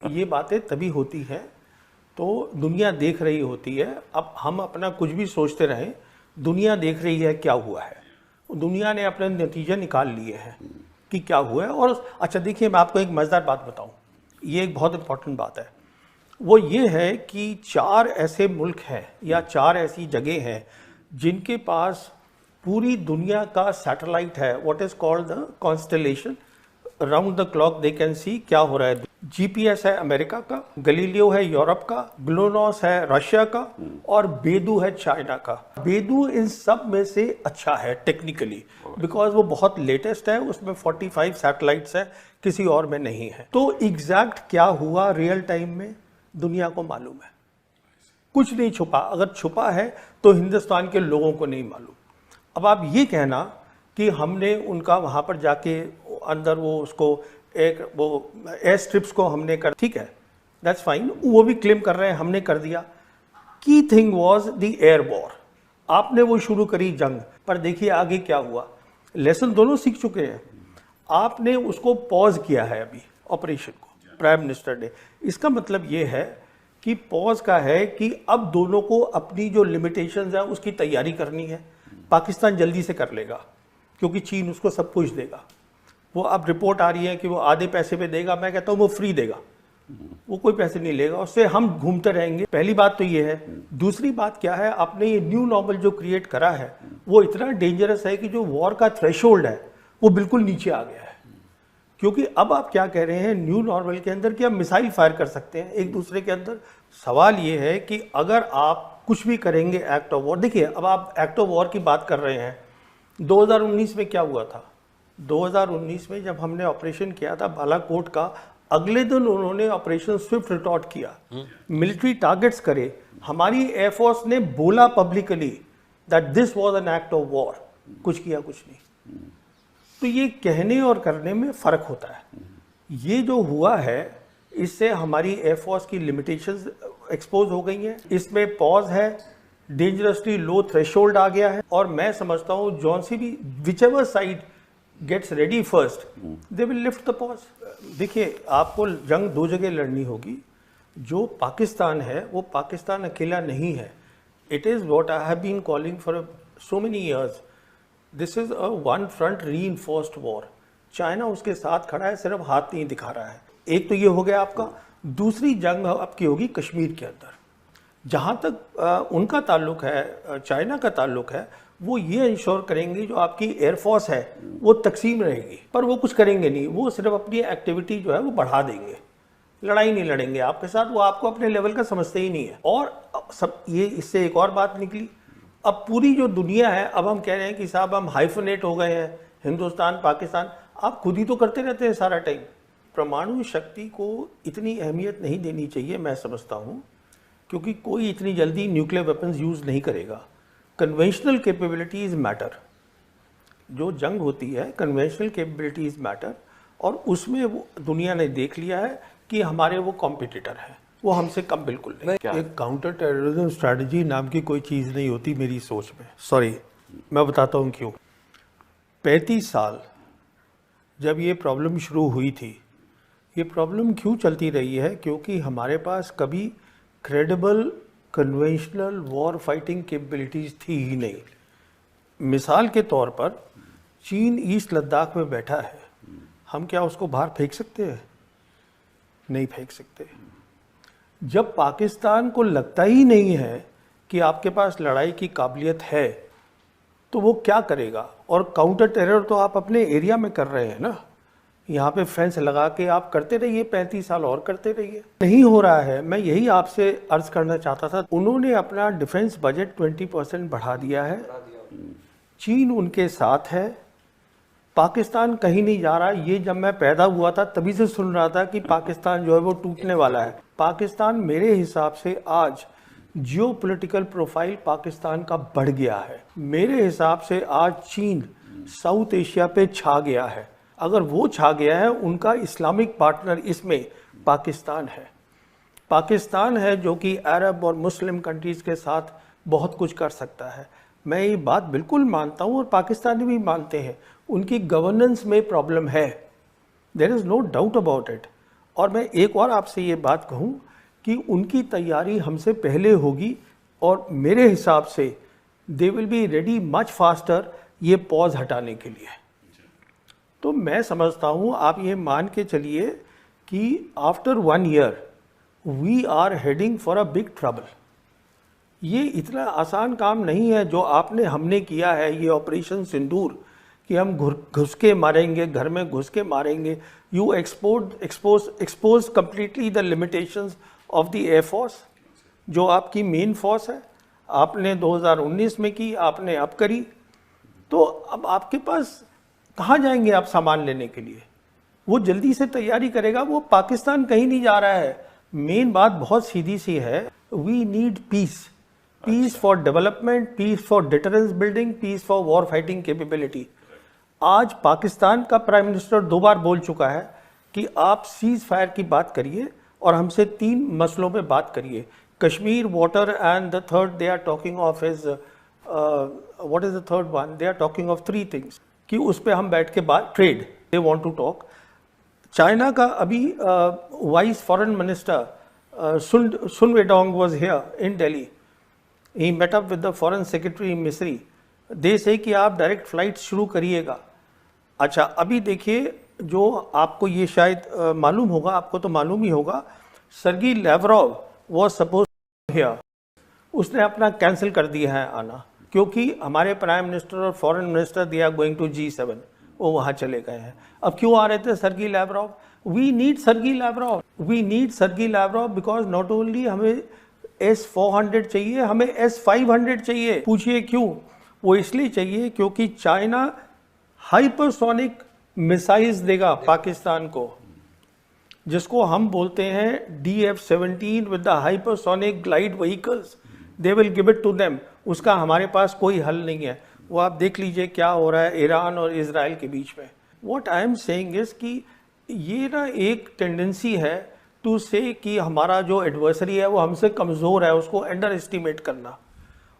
ये बातें तभी होती हैं तो दुनिया देख रही होती है। अब हम अपना कुछ भी सोचते रहें, दुनिया देख रही है क्या हुआ है, दुनिया ने अपने नतीजे निकाल लिए हैं कि क्या हुआ है। और अच्छा देखिए, मैं आपको एक मज़ेदार बात बताऊं, ये एक बहुत इंपॉर्टेंट बात है। वो ये है कि 4 ऐसे मुल्क हैं या 4 ऐसी जगह हैं जिनके पास पूरी दुनिया का सैटेलाइट है, what is called the constellation, round the clock they can see क्या हो रहा है। जीपीएस है अमेरिका का, गलीलियो है यूरोप का, ग्लोनोस है रशिया का और बेदू है चाइना का। बेदू इन सब में से अच्छा है टेक्निकली, बिकॉज वो बहुत लेटेस्ट है, उसमें 45 सैटेलाइट्स है, किसी और में नहीं है। तो एग्जैक्ट क्या हुआ रियल टाइम में दुनिया को मालूम है, कुछ नहीं छुपा। अगर छुपा है तो हिंदुस्तान के लोगों को नहीं मालूम। अब आप ये कहना कि हमने उनका वहाँ पर जाके अंदर वो उसको एक वो एयर स्ट्रिप्स को हमने कर, ठीक है, दैट्स फाइन, वो भी क्लेम कर रहे हैं हमने कर दिया। Key thing was the air war, आपने वो शुरू करी जंग, पर देखिए आगे क्या हुआ। लेसन दोनों सीख चुके हैं, आपने उसको पॉज किया है अभी ऑपरेशन को, प्राइम मिनिस्टर ने। इसका मतलब ये है कि पॉज का है कि अब दोनों को अपनी जो लिमिटेशंस है उसकी तैयारी करनी है। पाकिस्तान जल्दी से कर लेगा क्योंकि चीन उसको सब कुछ देगा। वो अब रिपोर्ट आ रही है कि वो आधे पैसे पे देगा, मैं कहता हूँ वो फ्री देगा, वो कोई पैसे नहीं लेगा, उससे हम घूमते रहेंगे। पहली बात तो ये है। दूसरी बात क्या है, आपने ये न्यू नॉर्मल जो क्रिएट करा है वो इतना डेंजरस है कि जो वॉर का थ्रेशोल्ड है वो बिल्कुल नीचे आ गया है। क्योंकि अब आप क्या कह रहे हैं न्यू नॉर्मल के अंदर कि आप मिसाइल फायर कर सकते हैं एक दूसरे के अंदर। सवाल ये है कि अगर आप कुछ भी करेंगे एक्ट ऑफ वॉर, देखिए अब आप एक्ट ऑफ वॉर की बात कर रहे हैं, 2019 में क्या हुआ था। 2019 में जब हमने ऑपरेशन किया था बालाकोट का, अगले दिन उन्होंने ऑपरेशन स्विफ्ट रिटॉर्ट किया, मिलिट्री टारगेट्स करे। हमारी एयरफोर्स ने बोला publicly that this was an act of war, कुछ किया कुछ नहीं। तो ये कहने और करने में फर्क होता है। ये जो हुआ है इससे हमारी एयरफोर्स की लिमिटेशंस एक्सपोज हो गई हैं, इसमें पॉज है, डेंजरसली लो थ्रेशोल्ड आ गया है। और मैं समझता हूँ जॉन सी भी whichever side gets ready first they will lift the pause. देखिए आपको जंग 2 जगह लड़नी होगी। जो पाकिस्तान है वो पाकिस्तान अकेला नहीं है। It is what I have been calling for so many years, this is a one front reinforced war. China उसके साथ खड़ा है, सिर्फ हाथ नहीं दिखा रहा है। एक तो ये हो गया आपका। दूसरी जंग आपकी होगी कश्मीर के अंदर। जहाँ तक उनका ताल्लुक है, चाइना का ताल्लुक है, वो ये इंश्योर करेंगे जो आपकी एयरफोर्स है वो तकसीम रहेगी, पर वो कुछ करेंगे नहीं, वो सिर्फ अपनी एक्टिविटी जो है वो बढ़ा देंगे, लड़ाई नहीं लड़ेंगे आपके साथ, वो आपको अपने लेवल का समझते ही नहीं है। और सब ये इससे एक और बात निकली, अब पूरी जो दुनिया है, अब हम कह रहे हैं कि साहब हम हाइफनेट हो गए हैं, हिंदुस्तान पाकिस्तान, आप खुद ही तो करते रहते हैं सारा टाइम। परमाणु शक्ति को इतनी अहमियत नहीं देनी चाहिए मैं समझता हूँ, क्योंकि कोई इतनी जल्दी न्यूक्लियर वेपन्स यूज़ नहीं करेगा। Conventional capabilities matter. जो जंग होती है कन्वेंशनल कैपेबिलिटीज़ मैटर, और उसमें वो दुनिया ने देख लिया है कि हमारे वो कॉम्पिटिटर हैं, वो हमसे कम बिल्कुल नहीं। एक काउंटर टेररिज्म स्ट्रैटेजी नाम की कोई चीज़ नहीं होती मेरी सोच में। सॉरी, मैं बताता हूँ क्यों। 35 साल जब ये प्रॉब्लम शुरू हुई थी, ये प्रॉब्लम क्यों चलती रही है, क्योंकि हमारे पास कभी credible conventional war fighting capabilities थी ही नहीं। मिसाल के तौर पर चीन ईस्ट लद्दाख में बैठा है, हम क्या उसको बाहर फेंक सकते हैं? नहीं फेंक सकते। जब पाकिस्तान को लगता ही नहीं है कि आपके पास लड़ाई की काबिलियत है तो वो क्या करेगा? और काउंटर टेरर तो आप अपने एरिया में कर रहे हैं ना, यहाँ पे फेंस लगा के आप करते रहिए, 35 साल और करते रहिए। नहीं हो रहा है। मैं यही आपसे अर्ज करना चाहता था। उन्होंने अपना डिफेंस बजट 20% बढ़ा दिया है, चीन उनके साथ है, पाकिस्तान कहीं नहीं जा रहा। ये जब मैं पैदा हुआ था तभी से सुन रहा था कि पाकिस्तान जो है वो टूटने वाला है। पाकिस्तान मेरे हिसाब से आज जियोपॉलिटिकल प्रोफाइल पाकिस्तान का बढ़ गया है। मेरे हिसाब से आज चीन साउथ एशिया पे छा गया है। अगर वो छा गया है, उनका इस्लामिक पार्टनर इसमें पाकिस्तान है। पाकिस्तान है जो कि अरब और मुस्लिम कंट्रीज़ के साथ बहुत कुछ कर सकता है। मैं ये बात बिल्कुल मानता हूँ और पाकिस्तानी भी मानते हैं। उनकी गवर्नेंस में प्रॉब्लम है, there is no doubt about it. और मैं एक और आपसे ये बात कहूँ कि उनकी तैयारी हमसे पहले होगी और मेरे हिसाब से they will be ready much faster ये पॉज हटाने के लिए। तो मैं समझता हूँ आप ये मान के चलिए कि after 1 year we are heading for a big trouble. ये इतना आसान काम नहीं है जो हमने किया है, ये ऑपरेशन सिंदूर, कि हम घुस के मारेंगे, घर में घुस के मारेंगे। You expose completely the limitations of the air force, जो आपकी मेन फोर्स है। आपने 2019 में की, आपने अब करी, तो अब आपके पास कहाँ जाएंगे आप सामान लेने के लिए? वो जल्दी से तैयारी करेगा, वो पाकिस्तान कहीं नहीं जा रहा है। मेन बात बहुत सीधी सी है, we need peace, peace for development, peace for deterrence building, peace for war fighting capability. आज पाकिस्तान का प्राइम मिनिस्टर 2 बार बोल चुका है कि आप सीज फायर की बात करिए और हमसे 3 मसलों पे बात करिए, Kashmir, water and the third they are talking of is what is the third one, they are talking of 3 things कि उस पे हम बैठ के बात, trade they want to talk. China का अभी vice foreign minister Sun Weidong was here in Delhi, he met up with the foreign secretary Misri, they से कि आप डायरेक्ट फ्लाइट शुरू करिएगा। अच्छा, अभी देखिए, जो आपको ये शायद मालूम होगा, आपको तो मालूम ही होगा, Sergei Lavrov was suppose here, उसने अपना कैंसिल कर दिया है आना, क्योंकि हमारे प्राइम मिनिस्टर और foreign minister they are going to G7, वो वहाँ चले गए हैं। अब क्यों आ रहे थे Sergey Lavrov? We need Sergey Lavrov, we need Sergey Lavrov because not only हमें S-400 चाहिए, हमें S-500 चाहिए। पूछिए क्यों? वो इसलिए चाहिए क्योंकि चाइना हाइपरसोनिक मिसाइल्स देगा पाकिस्तान को, जिसको हम बोलते हैं DF-17 with the hypersonic glide vehicles, they will give it to them. उसका हमारे पास कोई हल नहीं है। वो आप देख लीजिए क्या हो रहा है ईरान और इजराइल के बीच में। What I am saying is कि ये ना एक टेंडेंसी है टू से कि हमारा जो एडवर्सरी है वो हमसे कमज़ोर है, उसको अंडर एस्टिमेट करना।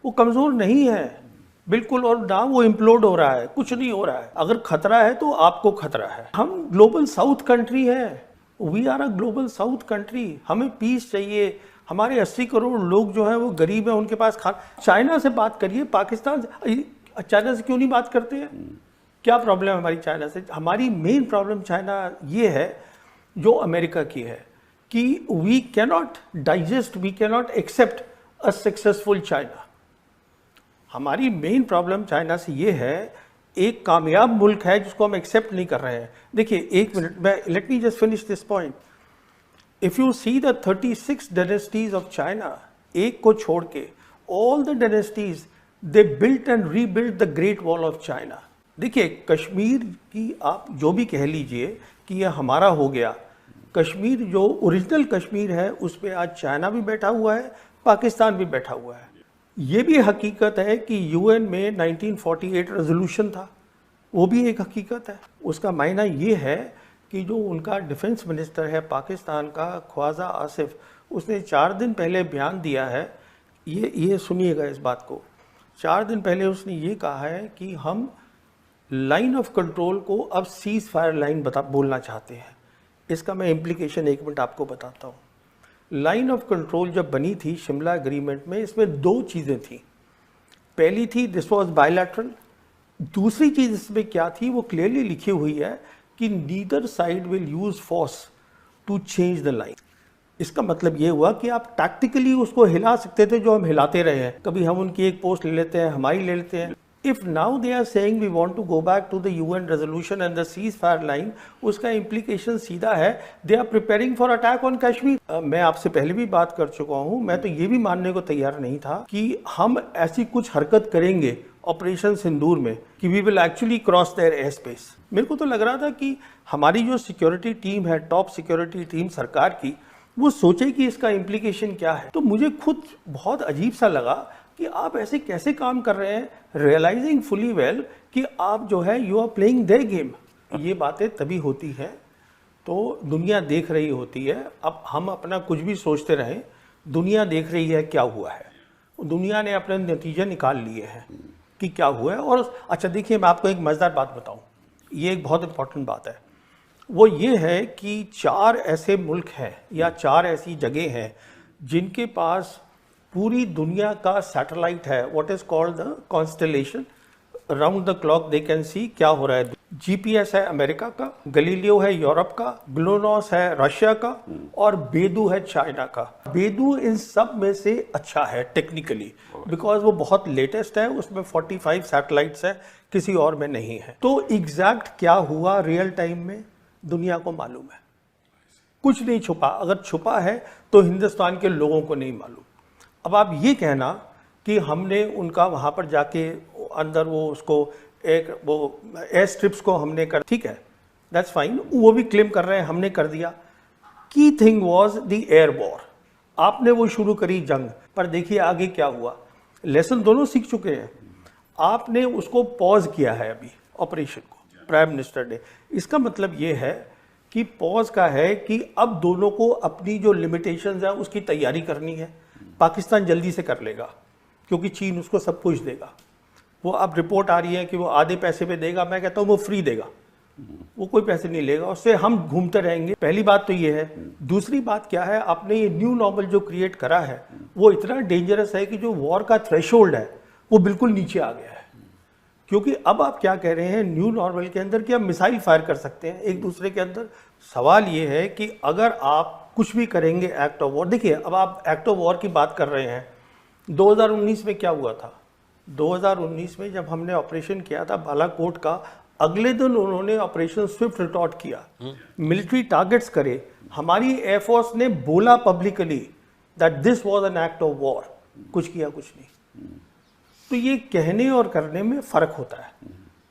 वो कमज़ोर नहीं है बिल्कुल, और ना वो इम्प्लोड हो रहा है, कुछ नहीं हो रहा है। अगर खतरा है तो आपको खतरा है। हम ग्लोबल साउथ कंट्री है, we are a global south country, हमें पीस चाहिए। हमारे 80 करोड़ लोग जो हैं वो गरीब हैं, उनके पास चाइना से बात करिए, पाकिस्तान से, चाइना से क्यों नहीं बात करते हैं? क्या प्रॉब्लम है हमारी चाइना से? हमारी मेन प्रॉब्लम चाइना ये है जो अमेरिका की है कि we cannot digest, we cannot accept a successful China. हमारी मेन प्रॉब्लम चाइना से ये है, एक कामयाब मुल्क है जिसको हम एक्सेप्ट नहीं कर रहे हैं। देखिए, एक मिनट में, let me just finish this point. If you see the 36 dynasties of China, एक को छोड़ के all the dynasties they built and rebuilt the great wall of China. देखिए, कश्मीर की आप जो भी कह लीजिए कि यह हमारा हो गया, कश्मीर जो ओरिजिनल कश्मीर है उस पर आज चाइना भी बैठा हुआ है, पाकिस्तान भी बैठा हुआ है। ये भी हकीकत है कि यूएन में 1948 रेजोल्यूशन था, वो भी एक हकीकत है। उसका मायना ये है कि जो उनका डिफेंस मिनिस्टर है पाकिस्तान का, ख्वाजा आसिफ, उसने 4 दिन पहले बयान दिया है, ये सुनिएगा इस बात को। 4 दिन पहले उसने ये कहा है कि हम लाइन ऑफ कंट्रोल को अब सीज फायर लाइन बोलना चाहते हैं। इसका मैं इम्प्लीकेशन 1 मिनट आपको बताता हूँ। लाइन ऑफ कंट्रोल जब बनी थी शिमला एग्रीमेंट में, इसमें 2 चीज़ें थी। पहली थी दिस वाज बायलैटरल, दूसरी चीज़ इसमें क्या थी वो क्लियरली लिखी हुई है कि neither side will use force to change the line. इसका मतलब ये हुआ कि आप टैक्टिकली उसको हिला सकते थे, जो हम हिलाते रहे हैं। कभी हम उनकी एक पोस्ट ले लेते हैं, हमारी ले लेते हैं। If now they are saying we want to go back to the UN resolution and the ceasefire line, उसका इम्प्लीकेशन सीधा है they are preparing for attack on Kashmir. मैं आपसे पहले भी बात कर चुका हूं, मैं तो ये भी मानने को तैयार नहीं था कि हम ऐसी कुछ हरकत करेंगे ऑपरेशन सिंदूर में कि we will actually cross their airspace. मेरे को तो लग रहा था कि हमारी जो सिक्योरिटी टीम है, टॉप सिक्योरिटी टीम सरकार की, वो सोचे कि इसका इम्प्लीकेशन क्या है। तो मुझे खुद बहुत अजीब सा लगा कि आप ऐसे कैसे काम कर रहे हैं, रियलाइजिंग फुली वेल कि आप जो है you are playing their game. ये बातें तभी होती हैं तो दुनिया देख रही होती है। अब हम अपना कुछ भी सोचते रहें, दुनिया देख रही है क्या हुआ है, दुनिया ने अपने नतीजे निकाल लिए हैं कि क्या हुआ है। और अच्छा देखिए, मैं आपको एक मज़ेदार बात बताऊं, ये एक बहुत इंपॉर्टेंट बात है। वो ये है कि 4 ऐसे मुल्क हैं या 4 ऐसी जगह हैं जिनके पास पूरी दुनिया का सैटेलाइट है, what is called the constellation, round the clock they can see क्या हो रहा है। जीपीएस है अमेरिका का, गलीलियो है यूरोप का, ग्लोनॉस है रशिया का और बेदू है चाइना का। बेदू इन सब में से अच्छा है टेक्निकली, बिकॉज वो बहुत लेटेस्ट है, उसमें 45 सैटेलाइट्स है, किसी और में नहीं है। तो एग्जैक्ट क्या हुआ रियल टाइम में दुनिया को मालूम है, कुछ नहीं छुपा। अगर छुपा है तो हिंदुस्तान के लोगों को नहीं मालूम। अब आप ये कहना कि हमने उनका वहाँ पर जाके अंदर वो उसको एक वो एयर स्ट्रिप्स को हमने कर, ठीक है, दैट्स फाइन, वो भी क्लेम कर रहे हैं हमने कर दिया। Key thing was the air war, आपने वो शुरू करी जंग, पर देखिए आगे क्या हुआ। लेसन दोनों सीख चुके हैं, आपने उसको पॉज किया है अभी ऑपरेशन को, प्राइम मिनिस्टर ने। इसका मतलब ये है कि पॉज का है कि अब दोनों को अपनी जो लिमिटेशंस है उसकी तैयारी करनी है। पाकिस्तान जल्दी से कर लेगा क्योंकि चीन उसको सब कुछ देगा। वो अब रिपोर्ट आ रही है कि वो आधे पैसे पे देगा, मैं कहता हूँ वो फ्री देगा, वो कोई पैसे नहीं लेगा, उससे हम घूमते रहेंगे। पहली बात तो ये है। दूसरी बात क्या है, आपने ये न्यू नॉर्मल जो क्रिएट करा है वो इतना डेंजरस है कि जो वॉर का थ्रेशोल्ड है वो बिल्कुल नीचे आ गया है। क्योंकि अब आप क्या कह रहे हैं न्यू नॉर्मल के अंदर कि आप मिसाइल फायर कर सकते हैं एक दूसरे के अंदर। सवाल ये है कि अगर आप कुछ भी करेंगे एक्ट ऑफ वॉर, देखिए अब आप एक्ट ऑफ वॉर की बात कर रहे हैं, 2019 में क्या हुआ था। 2019 में जब हमने ऑपरेशन किया था बालाकोट का, अगले दिन उन्होंने ऑपरेशन स्विफ्ट रिटॉर्ट किया, मिलिट्री टारगेट्स करे। हमारी एयरफोर्स ने बोला publicly that this was an act of war, कुछ किया कुछ नहीं। तो ये कहने और करने में फर्क होता है।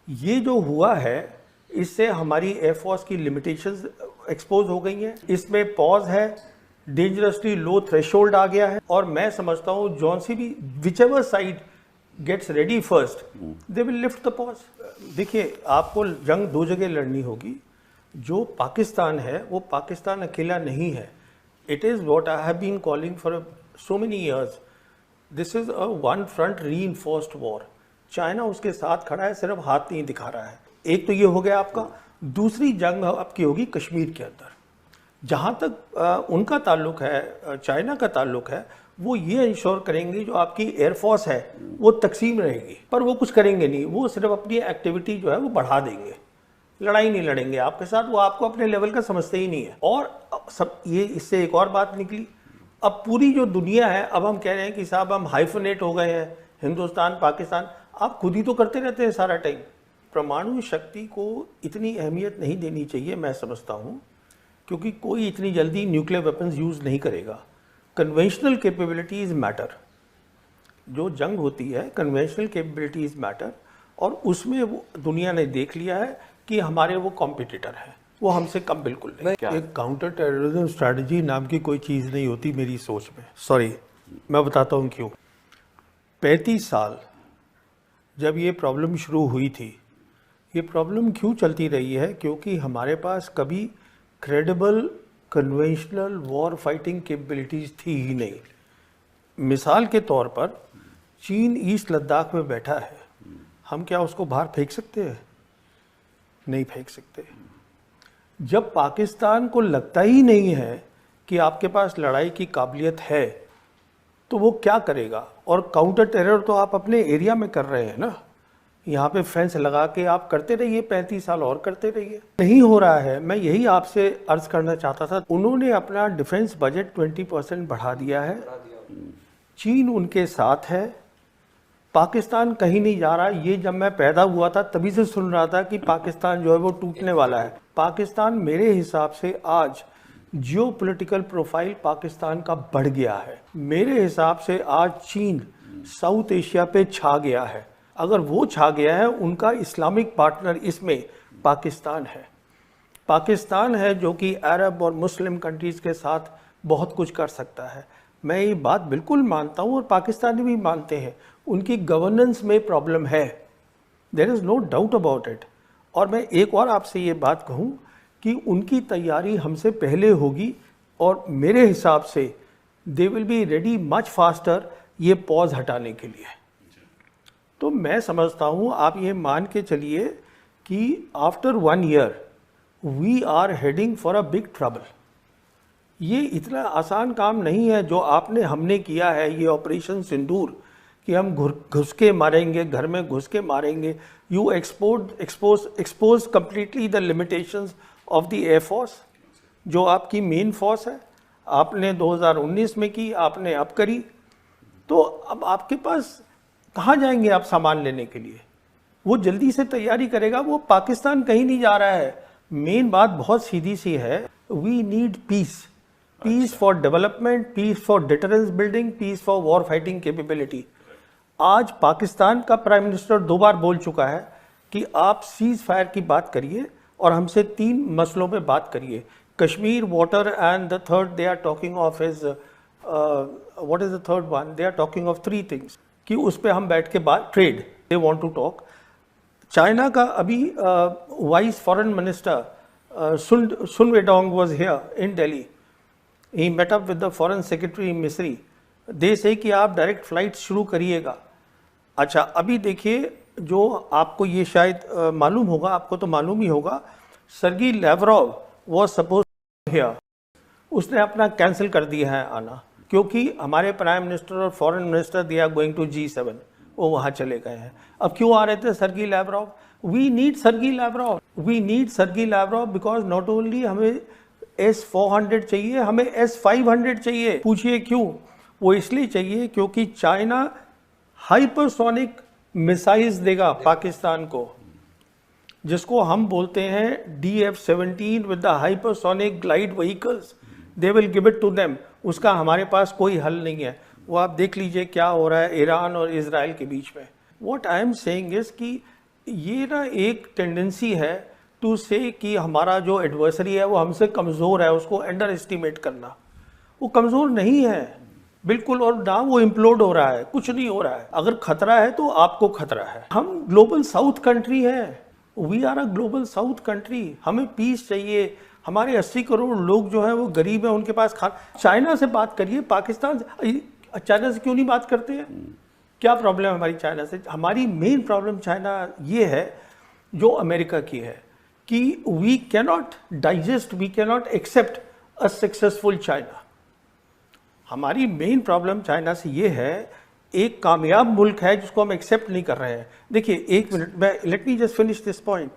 ये जो हुआ है इससे हमारी एयरफोर्स की लिमिटेशंस एक्सपोज हो गई हैं, इसमें पॉज है, डेंजरसली लो थ्रेशोल्ड आ गया है। और मैं समझता हूँ जॉन सी भी whichever side gets ready first they will lift the pause. देखिए आपको जंग 2 जगह लड़नी होगी। जो पाकिस्तान है वो पाकिस्तान अकेला नहीं है। It is what I have been calling for so many years, this is a one front reinforced war. China उसके साथ खड़ा है, सिर्फ हाथ नहीं दिखा रहा है। एक तो ये हो गया आपका। दूसरी जंग आपकी होगी कश्मीर के अंदर। जहाँ तक उनका ताल्लुक है, चाइना का ताल्लुक है, वो ये इंश्योर करेंगे जो आपकी एयरफोर्स है वो तकसीम रहेगी, पर वो कुछ करेंगे नहीं। वो सिर्फ अपनी एक्टिविटी जो है वो बढ़ा देंगे, लड़ाई नहीं लड़ेंगे आपके साथ। वो आपको अपने लेवल का समझते ही नहीं है। और सब ये इससे एक और बात निकली, अब पूरी जो दुनिया है, अब हम कह रहे हैं कि साहब हम हाइफनेट हो गए हैं, हिंदुस्तान पाकिस्तान। आप खुद ही तो करते रहते हैं सारा टाइम। परमाणु शक्ति को इतनी अहमियत नहीं देनी चाहिए मैं समझता हूँ, क्योंकि कोई इतनी जल्दी न्यूक्लियर वेपन्स यूज़ नहीं करेगा। Conventional capabilities matter. जो जंग होती है कन्वेंशनल कैपेबिलिटीज़ मैटर, और उसमें वो दुनिया ने देख लिया है कि हमारे वो कॉम्पिटिटर हैं, वो हमसे कम बिल्कुल नहीं। एक काउंटर टेररिज्म स्ट्रैटेजी नाम की कोई चीज़ नहीं होती मेरी सोच में। सॉरी, मैं बताता हूँ क्यों। 35 साल जब ये प्रॉब्लम शुरू हुई थी, ये प्रॉब्लम क्यों चलती रही है? क्योंकि हमारे पास कभी credible conventional war fighting capabilities थी ही नहीं। मिसाल के तौर पर चीन ईस्ट लद्दाख में बैठा है, हम क्या उसको बाहर फेंक सकते हैं? नहीं फेंक सकते। जब पाकिस्तान को लगता ही नहीं है कि आपके पास लड़ाई की काबिलियत है, तो वो क्या करेगा? और काउंटर टेरर तो आप अपने एरिया में कर रहे हैं ना, यहाँ पे फेंस लगा के आप करते रहिए, 35 साल और करते रहिए। नहीं हो रहा है। मैं यही आपसे अर्ज करना चाहता था। उन्होंने अपना डिफेंस बजट 20% बढ़ा दिया है, चीन उनके साथ है, पाकिस्तान कहीं नहीं जा रहा। ये जब मैं पैदा हुआ था तभी से सुन रहा था कि पाकिस्तान जो है वो टूटने वाला है। पाकिस्तान मेरे हिसाब से आज जियो पॉलिटिकल प्रोफाइल पाकिस्तान का बढ़ गया है। मेरे हिसाब से आज चीन साउथ एशिया पे छा गया है। अगर वो छा गया है, उनका इस्लामिक पार्टनर इसमें पाकिस्तान है। पाकिस्तान है जो कि अरब और मुस्लिम कंट्रीज़ के साथ बहुत कुछ कर सकता है। मैं ये बात बिल्कुल मानता हूँ और पाकिस्तानी भी मानते हैं। उनकी गवर्नेंस में प्रॉब्लम है, there is no doubt about it. और मैं एक और आपसे ये बात कहूँ कि उनकी तैयारी हमसे पहले होगी और मेरे हिसाब से they will be ready much faster ये पॉज हटाने के लिए। तो मैं समझता हूँ आप ये मान के चलिए कि after 1 year we are heading for a big trouble. ये इतना आसान काम नहीं है जो आपने हमने किया है, ये ऑपरेशन सिंदूर, कि हम घुस के मारेंगे, घर में घुस के मारेंगे। You expose completely the limitations of the air force, जो आपकी मेन फोर्स है। आपने 2019 में की, आपने अब करी, तो अब आपके पास कहाँ जाएंगे आप सामान लेने के लिए? वो जल्दी से तैयारी करेगा, वो पाकिस्तान कहीं नहीं जा रहा है। मेन बात बहुत सीधी सी है, we need peace, peace for development, peace for deterrence building, peace for war fighting capability. आज पाकिस्तान का प्राइम मिनिस्टर 2 बार बोल चुका है कि आप सीज फायर की बात करिए और हमसे 3 मसलों पे बात करिए, Kashmir, water and the third they are talking of is what is the third one, they are talking of 3 things, कि उस पे हम बैठ के बात, trade they want to talk. China का अभी vice foreign minister Sun Weidong was here in Delhi, he met up with the foreign secretary Misri, they से कि आप डायरेक्ट फ्लाइट शुरू करिएगा। अच्छा, अभी देखिए, जो आपको ये शायद मालूम होगा, आपको तो मालूम ही होगा, Sergei Lavrov was suppose here, उसने अपना कैंसिल कर दिया है आना, क्योंकि हमारे प्राइम मिनिस्टर और foreign minister they are going to G7, वो वहाँ चले गए हैं। अब क्यों आ रहे थे Sergey Lavrov? We need Sergey Lavrov, we need Sergey Lavrov because not only हमें S-400 चाहिए, हमें S-500 चाहिए। पूछिए क्यों? वो इसलिए चाहिए क्योंकि चाइना हाइपरसोनिक मिसाइल्स देगा पाकिस्तान को, जिसको हम बोलते हैं DF-17 with the hypersonic glide vehicles, they will give it to them. उसका हमारे पास कोई हल नहीं है। वो आप देख लीजिए क्या हो रहा है ईरान और इजराइल के बीच में। What I am saying is कि ये ना एक टेंडेंसी है टू से कि हमारा जो एडवर्सरी है वो हमसे कमज़ोर है, उसको अंडर एस्टिमेट करना। वो कमज़ोर नहीं है बिल्कुल, और ना वो इम्प्लोड हो रहा है, कुछ नहीं हो रहा है। अगर खतरा है तो आपको खतरा है। हम ग्लोबल साउथ कंट्री है, we are a global south country. हमें पीस चाहिए। हमारे 80 करोड़ लोग जो हैं वो गरीब हैं, उनके पास खाना। चाइना से बात करिए, पाकिस्तान से, चाइना से क्यों नहीं बात करते हैं? क्या प्रॉब्लम है हमारी चाइना से? हमारी मेन प्रॉब्लम चाइना ये है जो अमेरिका की है कि we cannot digest, we cannot accept a successful China. हमारी मेन प्रॉब्लम चाइना से ये है, एक कामयाब मुल्क है जिसको हम एक्सेप्ट नहीं कर रहे हैं। देखिए, एक मिनट, मैं let me just finish this point.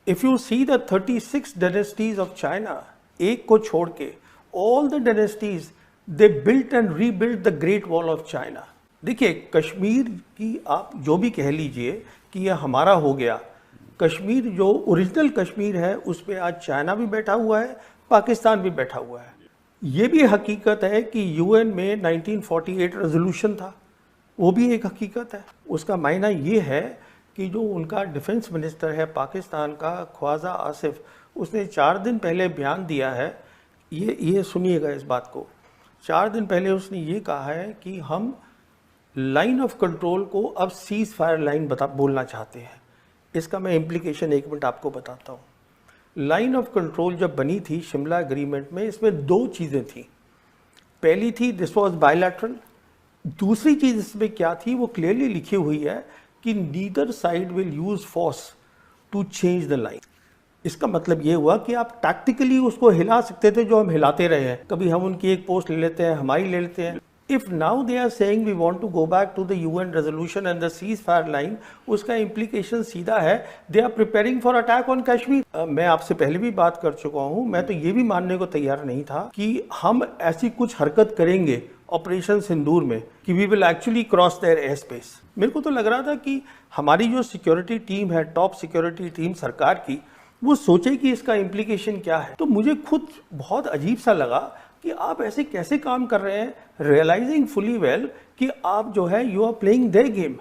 If you see the 36 dynasties of China, एक को छोड़ के all the dynasties they built and rebuilt the great wall of China. देखिए, कश्मीर की आप जो भी कह लीजिए कि यह हमारा हो गया, कश्मीर जो ओरिजिनल कश्मीर है उस पर आज चाइना भी बैठा हुआ है, पाकिस्तान भी बैठा हुआ है। ये भी हकीकत है कि यूएन में 1948 रेजोल्यूशन था, वो भी एक हकीकत है। उसका मायना ये है कि जो उनका डिफेंस मिनिस्टर है पाकिस्तान का, ख्वाजा आसिफ, उसने 4 दिन पहले बयान दिया है, ये सुनिएगा इस बात को। 4 दिन पहले उसने ये कहा है कि हम लाइन ऑफ कंट्रोल को अब सीज फायर लाइन बोलना चाहते हैं। इसका मैं इम्प्लीकेशन 1 मिनट आपको बताता हूँ। लाइन ऑफ कंट्रोल जब बनी थी शिमला एग्रीमेंट में, इसमें 2 चीज़ें थी। पहली थी दिस वाज बायलैटरल, दूसरी चीज़ इसमें क्या थी वो क्लियरली लिखी हुई है कि neither side will use force to change the line. इसका मतलब ये हुआ कि आप टैक्टिकली उसको हिला सकते थे, जो हम हिलाते रहे हैं। कभी हम उनकी एक पोस्ट ले लेते हैं, हमारी ले लेते हैं। If now they are saying we want to go back to the UN resolution and the ceasefire line, उसका इम्प्लीकेशन सीधा है they are preparing for attack on Kashmir. मैं आपसे पहले भी बात कर चुका हूं, मैं तो ये भी मानने को तैयार नहीं था कि हम ऐसी कुछ हरकत करेंगे ऑपरेशन सिंदूर में कि we will actually cross their airspace. मेरे को तो लग रहा था कि हमारी जो सिक्योरिटी टीम है, टॉप सिक्योरिटी टीम सरकार की, वो सोचे कि इसका इम्प्लीकेशन क्या है। तो मुझे खुद बहुत अजीब सा लगा कि आप ऐसे कैसे काम कर रहे हैं, रियलाइजिंग फुली वेल कि आप जो है you are playing their game.